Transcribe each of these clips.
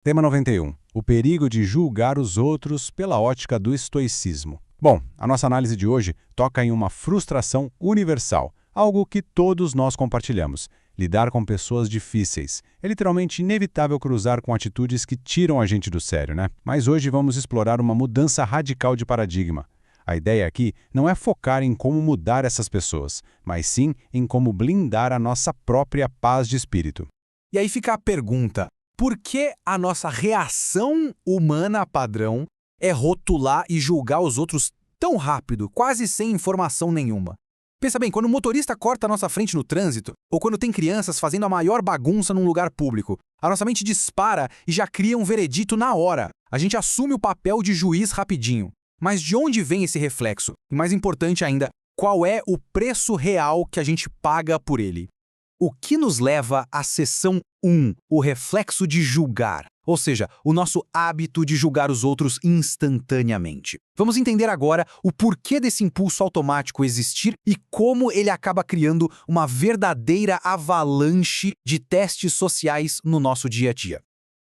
Tema 91. O perigo de julgar os outros pela ótica do estoicismo. Bom, a nossa análise de hoje toca em uma frustração universal, algo que todos nós compartilhamos. Lidar com pessoas difíceis. É literalmente inevitável cruzar com atitudes que tiram a gente do sério, né? Mas hoje vamos explorar uma mudança radical de paradigma. A ideia aqui não é focar em como mudar essas pessoas, mas sim em como blindar a nossa própria paz de espírito. E aí fica a pergunta: por que a nossa reação humana padrão é rotular e julgar os outros tão rápido, quase sem informação nenhuma? Pensa bem, quando o motorista corta a nossa frente no trânsito, ou quando tem crianças fazendo a maior bagunça num lugar público, a nossa mente dispara e já cria um veredito na hora. A gente assume o papel de juiz rapidinho. Mas de onde vem esse reflexo? E mais importante ainda, qual é o preço real que a gente paga por ele? O que nos leva à seção 1, o reflexo de julgar, ou seja, o nosso hábito de julgar os outros instantaneamente. Vamos entender agora o porquê desse impulso automático existir e como ele acaba criando uma verdadeira avalanche de testes sociais no nosso dia a dia.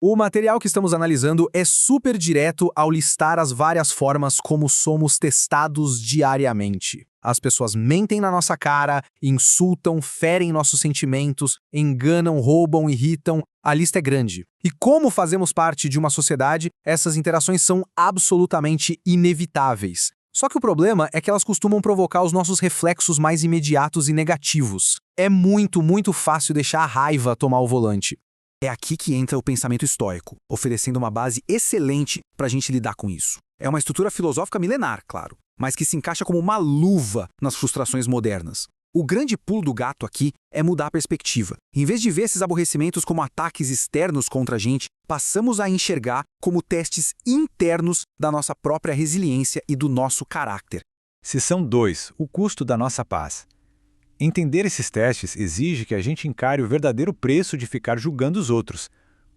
O material que estamos analisando é super direto ao listar as várias formas como somos testados diariamente. As pessoas mentem na nossa cara, insultam, ferem nossos sentimentos, enganam, roubam, irritam. A lista é grande. E como fazemos parte de uma sociedade, essas interações são absolutamente inevitáveis. Só que o problema é que elas costumam provocar os nossos reflexos mais imediatos e negativos. É muito fácil deixar a raiva tomar o volante. É aqui que entra o pensamento estoico, oferecendo uma base excelente para a gente lidar com isso. É uma estrutura filosófica milenar, claro, mas que se encaixa como uma luva nas frustrações modernas. O grande pulo do gato aqui é mudar a perspectiva. Em vez de ver esses aborrecimentos como ataques externos contra a gente, passamos a enxergar como testes internos da nossa própria resiliência e do nosso caráter. Seção 2. O custo da nossa paz. Entender esses testes exige que a gente encare o verdadeiro preço de ficar julgando os outros,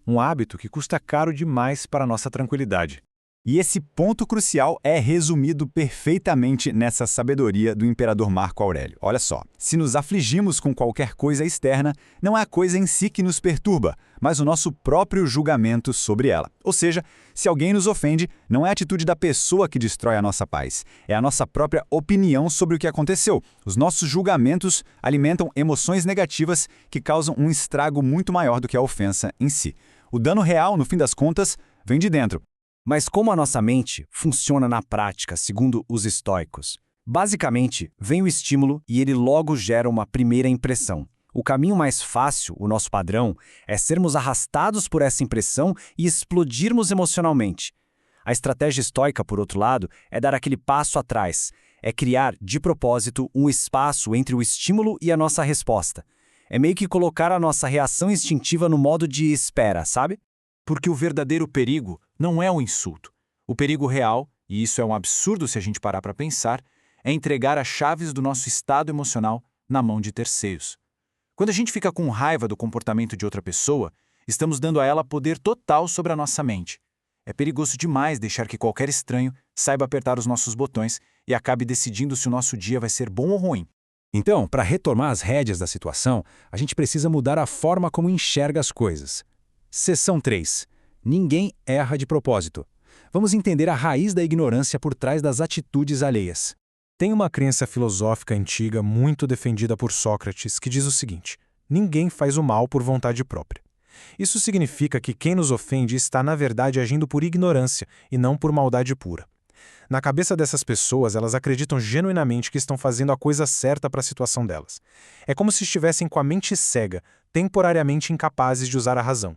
um hábito que custa caro demais para a nossa tranquilidade. E esse ponto crucial é resumido perfeitamente nessa sabedoria do imperador Marco Aurélio. Olha só, se nos afligimos com qualquer coisa externa, não é a coisa em si que nos perturba, mas o nosso próprio julgamento sobre ela. Ou seja, se alguém nos ofende, não é a atitude da pessoa que destrói a nossa paz, é a nossa própria opinião sobre o que aconteceu. Os nossos julgamentos alimentam emoções negativas que causam um estrago muito maior do que a ofensa em si. O dano real, no fim das contas, vem de dentro. Mas como a nossa mente funciona na prática, segundo os estoicos? Basicamente, vem o estímulo e ele logo gera uma primeira impressão. O caminho mais fácil, o nosso padrão, é sermos arrastados por essa impressão e explodirmos emocionalmente. A estratégia estoica, por outro lado, é dar aquele passo atrás, é criar, de propósito, um espaço entre o estímulo e a nossa resposta. É meio que colocar a nossa reação instintiva no modo de espera, sabe? Porque o verdadeiro perigo não é o insulto. O perigo real, e isso é um absurdo se a gente parar para pensar, é entregar as chaves do nosso estado emocional na mão de terceiros. Quando a gente fica com raiva do comportamento de outra pessoa, estamos dando a ela poder total sobre a nossa mente. É perigoso demais deixar que qualquer estranho saiba apertar os nossos botões e acabe decidindo se o nosso dia vai ser bom ou ruim. Então, para retomar as rédeas da situação, a gente precisa mudar a forma como enxerga as coisas. Seção 3. Ninguém erra de propósito. Vamos entender a raiz da ignorância por trás das atitudes alheias. Tem uma crença filosófica antiga muito defendida por Sócrates que diz o seguinte: ninguém faz o mal por vontade própria. Isso significa que quem nos ofende está, na verdade, agindo por ignorância e não por maldade pura. Na cabeça dessas pessoas, elas acreditam genuinamente que estão fazendo a coisa certa para a situação delas. É como se estivessem com a mente cega, temporariamente incapazes de usar a razão.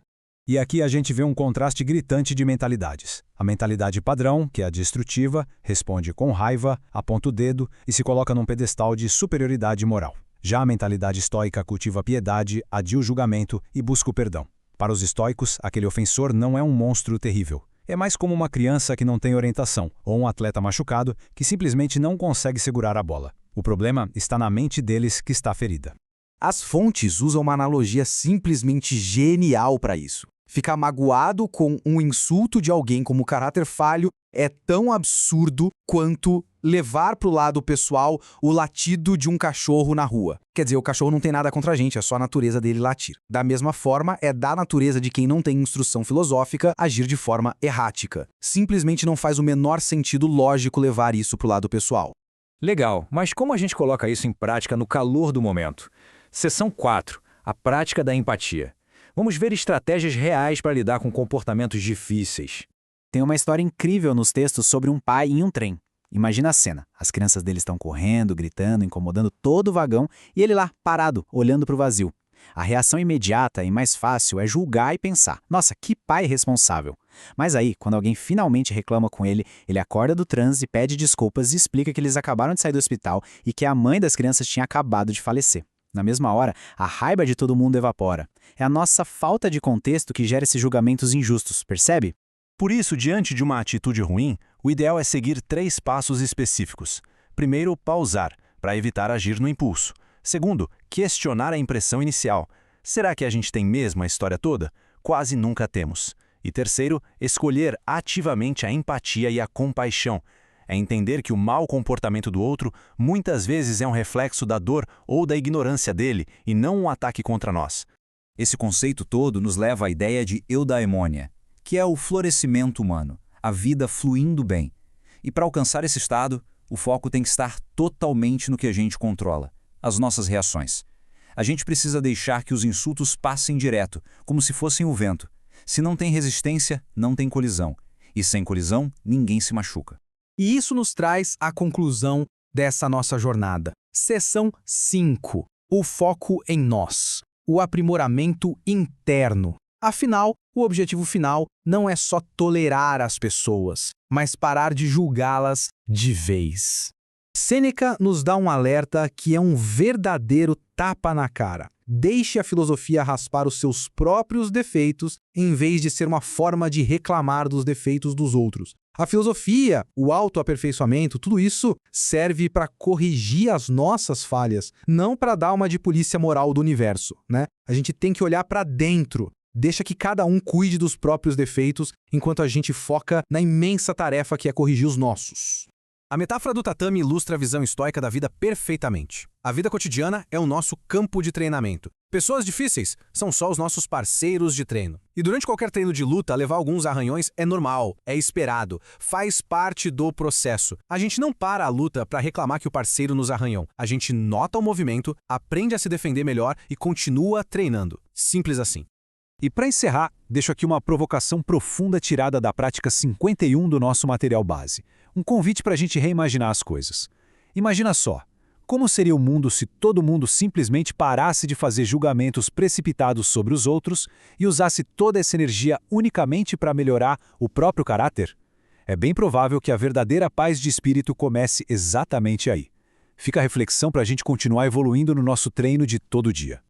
E aqui a gente vê um contraste gritante de mentalidades. A mentalidade padrão, que é a destrutiva, responde com raiva, aponta o dedo e se coloca num pedestal de superioridade moral. Já a mentalidade estoica cultiva a piedade, adia o julgamento e busca o perdão. Para os estoicos, aquele ofensor não é um monstro terrível. É mais como uma criança que não tem orientação, ou um atleta machucado que simplesmente não consegue segurar a bola. O problema está na mente deles que está ferida. As fontes usam uma analogia simplesmente genial para isso. Ficar magoado com um insulto de alguém como caráter falho é tão absurdo quanto levar para o lado pessoal o latido de um cachorro na rua. Quer dizer, o cachorro não tem nada contra a gente, é só a natureza dele latir. Da mesma forma, é da natureza de quem não tem instrução filosófica agir de forma errática. Simplesmente não faz o menor sentido lógico levar isso para o lado pessoal. Legal, mas como a gente coloca isso em prática no calor do momento? Seção 4. A prática da empatia. Vamos ver estratégias reais para lidar com comportamentos difíceis. Tem uma história incrível nos textos sobre um pai em um trem. Imagina a cena. As crianças dele estão correndo, gritando, incomodando todo o vagão e ele lá, parado, olhando para o vazio. A reação imediata e mais fácil é julgar e pensar: nossa, que pai responsável. Mas aí, quando alguém finalmente reclama com ele, ele acorda do transe, pede desculpas e explica que eles acabaram de sair do hospital e que a mãe das crianças tinha acabado de falecer. Na mesma hora, a raiva de todo mundo evapora. É a nossa falta de contexto que gera esses julgamentos injustos, percebe? Por isso, diante de uma atitude ruim, o ideal é seguir 3 passos específicos. Primeiro, pausar, para evitar agir no impulso. Segundo, questionar a impressão inicial. Será que a gente tem mesmo a história toda? Quase nunca temos. E terceiro, escolher ativamente a empatia e a compaixão. É entender que o mau comportamento do outro muitas vezes é um reflexo da dor ou da ignorância dele e não um ataque contra nós. Esse conceito todo nos leva à ideia de eudaimonia, que é o florescimento humano, a vida fluindo bem. E para alcançar esse estado, o foco tem que estar totalmente no que a gente controla, as nossas reações. A gente precisa deixar que os insultos passem direto, como se fossem o vento. Se não tem resistência, não tem colisão. E sem colisão, ninguém se machuca. E isso nos traz à conclusão dessa nossa jornada. Seção 5. O foco em nós. O aprimoramento interno. Afinal, o objetivo final não é só tolerar as pessoas, mas parar de julgá-las de vez. Sêneca nos dá um alerta que é um verdadeiro tapa na cara. Deixe a filosofia raspar os seus próprios defeitos em vez de ser uma forma de reclamar dos defeitos dos outros. A filosofia, o autoaperfeiçoamento, tudo isso serve para corrigir as nossas falhas, não para dar uma de polícia moral do universo, né? A gente tem que olhar para dentro. Deixa que cada um cuide dos próprios defeitos, enquanto a gente foca na imensa tarefa que é corrigir os nossos. A metáfora do tatame ilustra a visão estoica da vida perfeitamente. A vida cotidiana é o nosso campo de treinamento. Pessoas difíceis são só os nossos parceiros de treino. E durante qualquer treino de luta, levar alguns arranhões é normal, é esperado, faz parte do processo. A gente não para a luta para reclamar que o parceiro nos arranhou. A gente nota o movimento, aprende a se defender melhor e continua treinando. Simples assim. E para encerrar, deixo aqui uma provocação profunda tirada da prática 51 do nosso material base. Um convite para a gente reimaginar as coisas. Imagina só, como seria o mundo se todo mundo simplesmente parasse de fazer julgamentos precipitados sobre os outros e usasse toda essa energia unicamente para melhorar o próprio caráter? É bem provável que a verdadeira paz de espírito comece exatamente aí. Fica a reflexão para a gente continuar evoluindo no nosso treino de todo dia.